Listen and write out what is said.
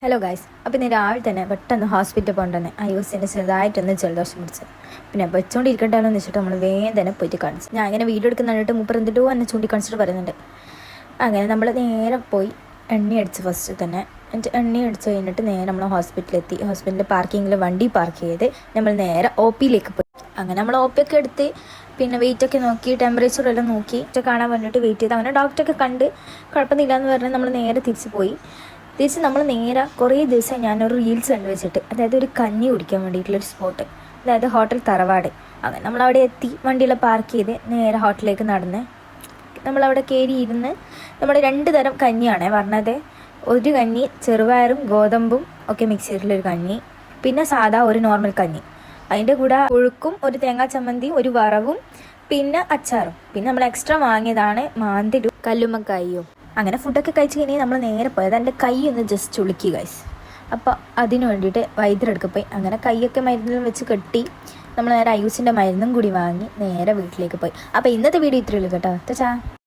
Hello guys, അപ്പോൾ ഇന്ന് രാവിലെ തന്നെ പെട്ടെന്ന് ഹോസ്പിറ്റലിൽ പോകണ്ടെന്ന് ഐഒസിൻ്റെ ചെറുതായിട്ടൊന്ന് ജലദോഷം പിടിച്ചത്. പിന്നെ വെച്ചുകൊണ്ടിരിക്കണ്ടല്ലോ എന്ന് വെച്ചിട്ട് നമ്മൾ വേഗം തന്നെ പോയിട്ട് കാണിച്ചു. ഞാൻ ഇങ്ങനെ വീഡിയോ എടുക്കുന്നിട്ട് മുപ്പർ എന്തിട്ടോ എന്നെ ചൂണ്ടിക്കാണിച്ചിട്ട് പറയുന്നുണ്ട്. അങ്ങനെ നമ്മൾ നേരെ പോയി എണ്ണ അടിച്ച് ഫസ്റ്റ് തന്നെ. എന്നിട്ട് എണ്ണ അടിച്ച് കഴിഞ്ഞിട്ട് നേരെ നമ്മൾ ഹോസ്പിറ്റലിലെത്തി. ഹോസ്പിറ്റലിൽ പാർക്കിങ്ങിൽ വണ്ടി പാർക്ക് ചെയ്ത് നമ്മൾ നേരെ ഒ പിയിലേക്ക് പോയി. അങ്ങനെ നമ്മൾ ഒ പി ഒക്കെ എടുത്ത് പിന്നെ വെയിറ്റൊക്കെ നോക്കി ടെമ്പറേച്ചറെല്ലാം നോക്കി കാണാൻ വേണ്ടിയിട്ട് വെയിറ്റ് ചെയ്ത് അങ്ങനെ ഡോക്ടറൊക്കെ കണ്ട് കുഴപ്പമൊന്നുമില്ല എന്ന് പറഞ്ഞാൽ നമ്മൾ നേരെ തിരിച്ച് നമ്മൾ നേരെ കുറേ ദിവസം ഞാനൊരു റീൽസ് കണ്ടുവച്ചിട്ട്, അതായത് ഒരു കഞ്ഞി കുടിക്കാൻ വേണ്ടിയിട്ടുള്ളൊരു സ്പോട്ട്, അതായത് ഹോട്ടൽ തറവാട്. അങ്ങനെ നമ്മളവിടെ എത്തി, വണ്ടിയെല്ലാം പാർക്ക് ചെയ്ത് നേരെ ഹോട്ടലിലേക്ക് നടന്ന് നമ്മളവിടെ കയറി ഇരുന്ന് നമ്മൾ 2 തരം കഞ്ഞിയാണേ പറഞ്ഞത്. ഒരു കഞ്ഞി ചെറുപയറും ഗോതമ്പും ഒക്കെ മിക്സ് ചെയ്തിട്ടുള്ളൊരു കഞ്ഞി, പിന്നെ സാധാ ഒരു നോർമൽ കഞ്ഞി, അതിൻ്റെ കൂടെ പുഴുക്കും ഒരു തേങ്ങാ ചമ്മന്തിയും ഒരു വറവും പിന്നെ അച്ചാറും, പിന്നെ നമ്മൾ എക്സ്ട്രാ വാങ്ങിയതാണ് മാന്തിരും കല്ലുമ്മക്കായും. അങ്ങനെ ഫുഡൊക്കെ കഴിച്ച് കഴിഞ്ഞാൽ നമ്മൾ നേരെ പോയത് എൻ്റെ കൈ ഒന്ന് ജസ്റ്റ് ചുളുക്കി ഗൈസ്. അപ്പോൾ അതിന് വേണ്ടിയിട്ട് വൈദ്യരെടുക്ക് പോയി. അങ്ങനെ കൈയൊക്കെ മരുന്നെല്ലാം വെച്ച് കെട്ടി നമ്മൾ നേരെ ഐയൂസിൻ്റെ മരുന്നും കൂടി വാങ്ങി നേരെ വീട്ടിലേക്ക് പോയി. അപ്പോൾ ഇന്നത്തെ വീഡിയോ ഇത്രയുള്ളൂ കേട്ടോ. ചാ.